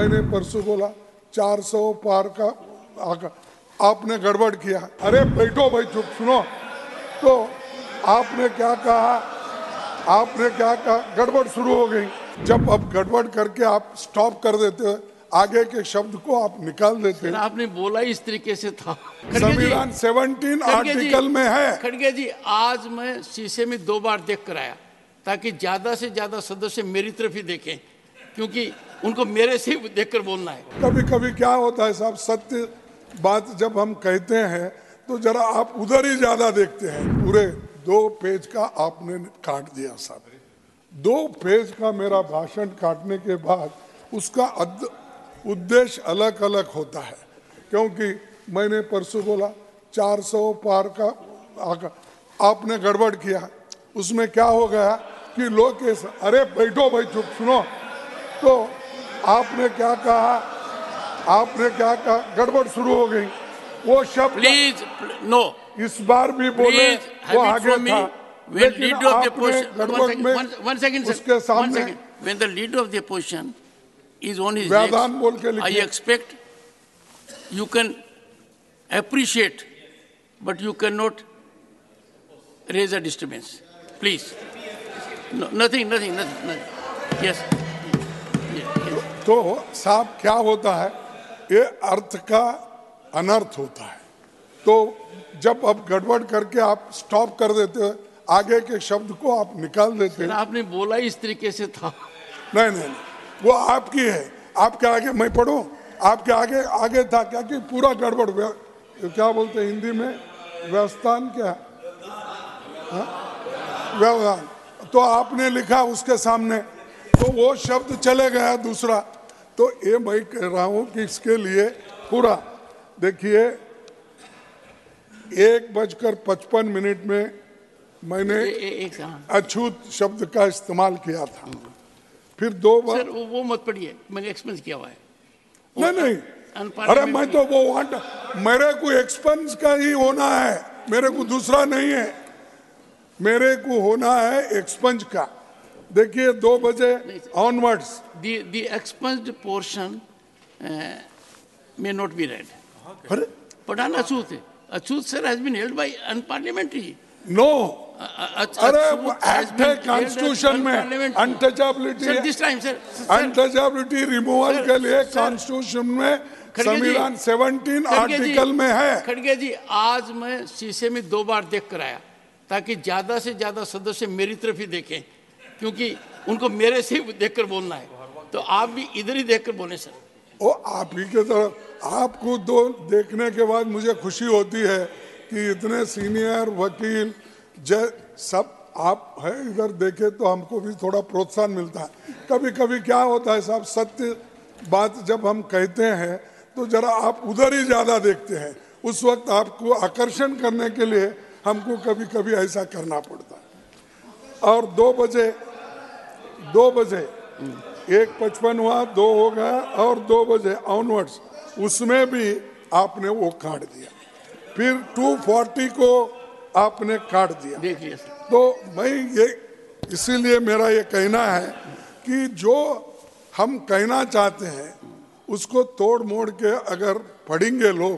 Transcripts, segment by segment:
मैंने परसों बोला 400 पार का आपने गड़बड़ किया। अरे बैठो भाई, चुप सुनो। तो आपने क्या कहा, गड़बड़ शुरू हो गई। जब अब गड़बड़ करके आप स्टॉप कर देते हो, आगे के शब्द को आप निकाल देते हैं। आपने बोला इस तरीके से था। संविधान 17 आर्टिकल में है। खड़गे जी, आज मैं शीशे में 2 बार देख कर आया ताकि ज्यादा से ज्यादा सदस्य मेरी तरफ ही देखें, क्योंकि उनको मेरे से देखकर बोलना है। कभी कभी क्या होता है साहब, सत्य बात जब हम कहते हैं तो जरा आप उधर ही ज्यादा देखते हैं। पूरे 2 पेज का आपने काट दिया साहब। 2 पेज का मेरा भाषण काटने के बाद उसका उद्देश्य अलग अलग होता है, क्योंकि मैंने परसों बोला 400 पार का आपने गड़बड़ किया। उसमें क्या हो गया कि लोग अरे बैठो भाई, चुप सुनो। तो आपने क्या कहा, गड़बड़ शुरू हो गई। वो शब्द प्लीज नो, इस बार भी बोले वो आगे था, लेकिन आपने गड़बड़ में उसके सामने when the leader of the opposition is on his व्याधान बोल के legs, I expect you can appreciate, but you cannot raise a disturbance. Please. No, nothing. Yes. तो साहब क्या होता है, ये अर्थ का अनर्थ होता है। तो जब अब गड़बड़ करके आप स्टॉप कर देते हो, आगे के शब्द को आप निकाल देते हैं। आपने बोला इस तरीके से था। नहीं, वो आपकी है। आपके आगे मैं पढ़ूं, आपके आगे था क्या कि पूरा गड़बड़, क्या बोलते हैं हिंदी में, व्यवस्थान क्या, व्यवधान। तो आपने लिखा उसके सामने, तो वो शब्द चले गया दूसरा। तो ये मैं कह रहा हूं कि इसके लिए पूरा देखिए 1:55 में मैंने अछूत शब्द का इस्तेमाल किया था। फिर 2 बार सर वो मत पढ़िए, मैंने एक्सपेंस किया हुआ है। नहीं, अरे मैं तो वो मेरे को एक्सपेंस का ही होना है, मेरे को दूसरा नहीं है। मेरे को होना है एक्सपेंस का। देखिए 2 बजे onwards the expunged portion may not be read. अरे पढ़ाना अछूत है। अछूत sir has been held by unparliamentary. No, अरे एक्ट है कॉन्स्टिट्यूशन में, अनटचेबिलिटी रिमूवल के लिए कॉन्स्टिट्यूशन में संविधान 17 आर्टिकल में है। खड़गे जी, आज मैं शीशे में 2 बार देख कर आया ताकि ज्यादा से ज्यादा सदस्य मेरी तरफ ही देखें, क्योंकि उनको मेरे से देखकर बोलना है। तो आप भी इधर ही देखकर बोले सर। ओ आप ही के तरफ, आपको दो देखने के बाद मुझे खुशी होती है कि इतने सीनियर वकील सब आप है, इधर देखे तो हमको भी थोड़ा प्रोत्साहन मिलता है। कभी कभी क्या होता है साहब, सत्य बात जब हम कहते हैं तो जरा आप उधर ही ज्यादा देखते हैं। उस वक्त आपको आकर्षण करने के लिए हमको कभी कभी ऐसा करना पड़ता है। और 2 बजे 1:55 हुआ, 2 हो गया, और 2 बजे ऑनवर्ड्स उसमें भी आपने वो काट दिया। फिर 2:40 को आपने काट दिया। देखिए तो मैं ये इसीलिए मेरा ये कहना है कि जो हम कहना चाहते हैं उसको तोड़ मोड़ के अगर पढ़ेंगे लोग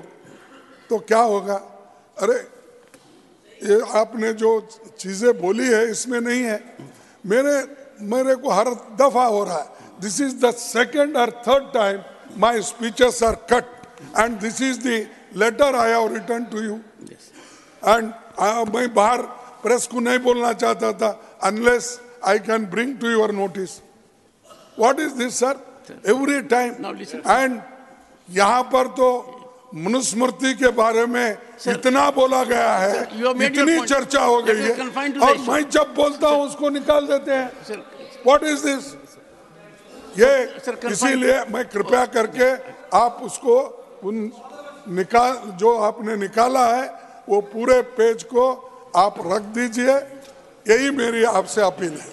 तो क्या होगा। अरे ये आपने जो चीजें बोली है इसमें नहीं है। मेरे को हर दफा हो रहा है, this is the 2nd or 3rd time my speeches are cut and this is the letter I have written to you. And मैं बाहर प्रेस को नहीं बोलना चाहता था unless I can bring to your notice. What is this sir, every time. And यहाँ पर तो मनुस्मृति के बारे में इतना बोला गया है, इतनी चर्चा हो गई है, और मैं जब बोलता हूँ उसको निकाल देते हैं। What is this? ये इसीलिए मैं कृपया करके आप उसको जो आपने निकाला है वो पूरे पेज को आप रख दीजिए। यही मेरी आपसे अपील है।